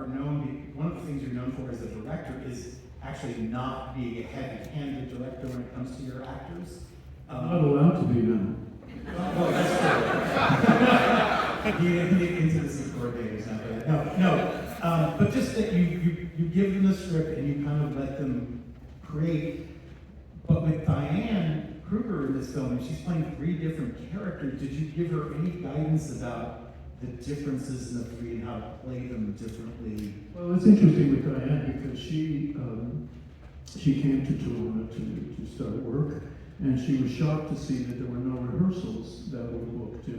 are known, one of the things you're known for as a director is actually not being a heavy-handed director when it comes to your actors. I'm not allowed to be now. Well, that's true. He didn't get into this in coordinators now, but no. But just that you give them the script and you kind of let them create. But with Diane Kruger in this film, and she's playing 3 different characters, did you give her any guidance about the differences in the 3 and how to play them differently? Well, it's interesting with Diane because she came to Toronto to start work, and she was shocked to see that there were no rehearsals that were booked in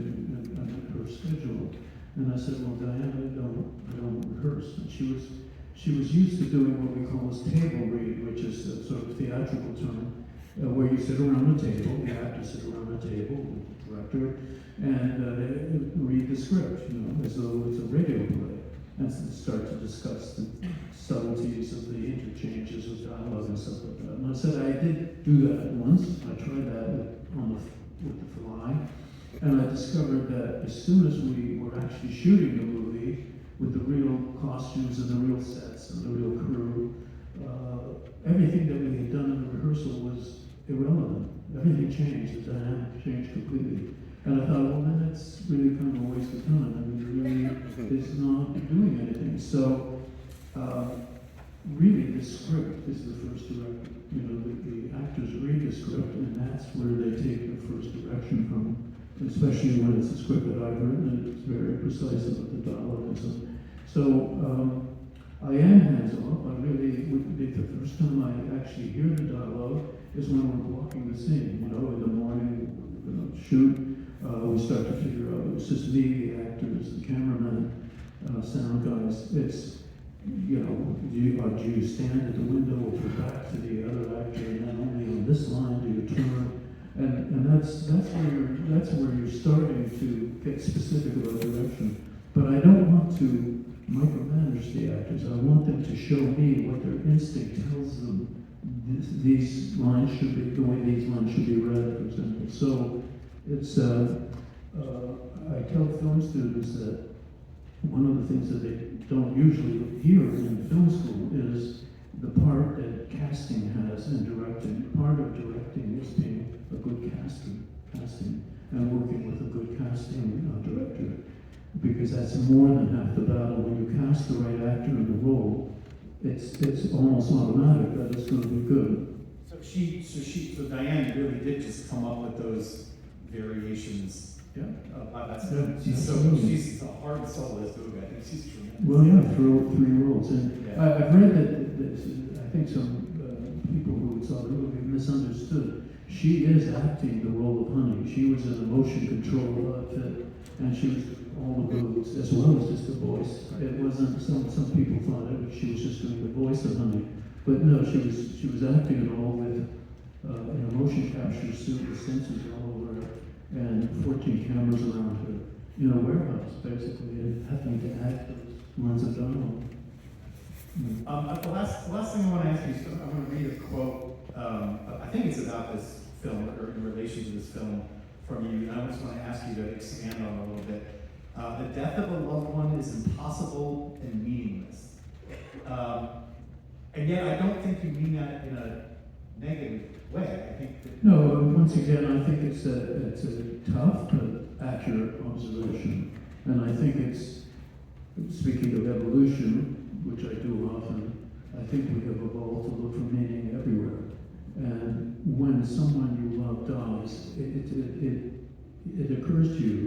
her schedule. And I said, well, Diane, I don't rehearse. And she was used to doing what we call a table read, which is a sort of theatrical term, where you sit around a table, you have to sit around a table with the director, and read the script, as though it's a radio play, and start to discuss the subtleties of the interchanges of dialogue and stuff like that. And I said I did do that once. I tried that with the Fly, and I discovered that as soon as we were actually shooting the movie with the real costumes and the real sets and the real crew, everything that we had done in the rehearsal was irrelevant. Everything changed. The dynamic changed completely. And I thought, well, then that's really kind of a waste of time. I mean, it really is not doing anything. So, really, the script is the first direction. The actors read the script, and that's where they take the first direction from, especially when it's a script that I've written, and it's very precise about the dialogue and stuff. So, I am hands-off. The first time I actually hear the dialogue is when we're blocking the scene. In the morning, we're going to shoot. We start to figure out it's just me, the actors, the cameraman, sound guys. It's, do you stand at the window or go back to the other actor, and then only on this line do you turn? And that's where you're starting to get specific about direction. But I don't want to micromanage the actors. I want them to show me what their instinct tells them these lines should be, the way these lines should be read, for example. So it's, I tell film students that one of the things that they don't usually hear in film school is the part that casting has in directing. Part of directing is being a good casting and working with a good casting director, because that's more than half the battle. When you cast the right actor in the role, it's almost automatic that it's going to be good. So Diane really did just come up with those variations. Yeah. She's a heart and soul of this movie. I think she's tremendous. Well, yeah, three roles. And yeah. I've read that I think some people who saw the movie misunderstood. She is acting the role of Honey. She was in a motion control outfit, and she was all the moves as well as just the voice. It wasn't. Some people thought she was just doing the voice of Honey, but no, she was acting it all with in a motion capture suit with sensors all over her, and 14 cameras around her in a warehouse, basically, and having to act those lines of dialogue. The last thing I want to ask you is I want to read a quote. I think it's about this film, or in relation to this film, from you, and I just want to ask you to expand on it a little bit. The death of a loved one is impossible and meaningless. And yet, I don't think you mean that in a negative way. I think that no. Once again, I think it's a tough but accurate observation, and I think it's, speaking of evolution, which I do often, I think we have evolved to look for meaning everywhere. And when someone you love dies, it occurs to you,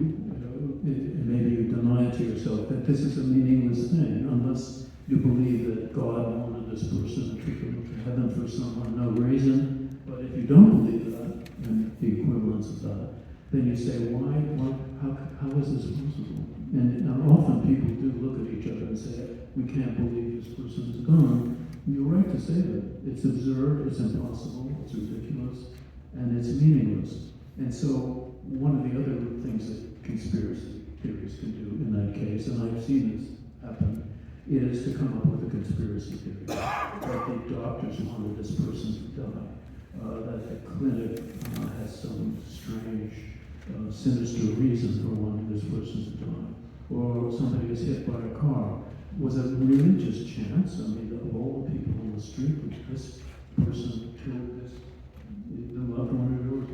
and maybe you deny it to yourself, that this is a meaningless thing, unless you believe that God wanted this person and took him to heaven for some unknown reason. But if you don't believe that, and the equivalence of that, then you say, how is this possible? And often people do look at each other and say, we can't believe this person is gone. You're right to say that. It's absurd, it's impossible, it's ridiculous, and it's meaningless. And so one of the other things that conspiracy theories can do in that case, and I've seen this happen, is to come up with a conspiracy theory. That the doctors wanted this person to die, that the clinic has some strange, sinister reason for wanting this person to die, or somebody is hit by a car. Was it really really just chance. I mean, of all the people on the street, this person killed this, the loved one of yours.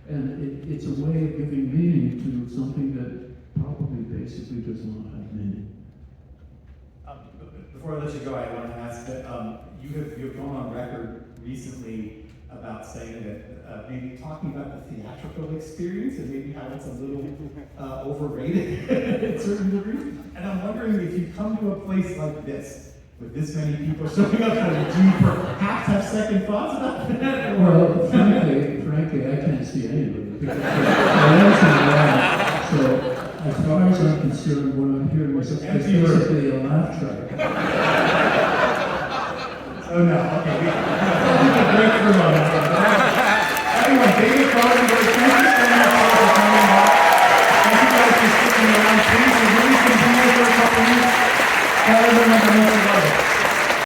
And it's a way of giving meaning to something that probably basically does not have meaning. Before I let you go, I want to ask that you've gone on record recently about saying that maybe talking about the theatrical experience and maybe how it's a little overrated in certain degrees. And I'm wondering if you come to a place like this, with this many people showing up, do you perhaps have second thoughts about that? Well, frankly, I can't see anybody. So, as far as I'm concerned, what I'm hearing is basically a laugh track. Oh no, okay, we can break through on that. Anyway, David Cronenberg, thank you so much for coming back. Thank you guys for sticking around. Please, we're really continue for a couple minutes. Tell everyone how much you love it.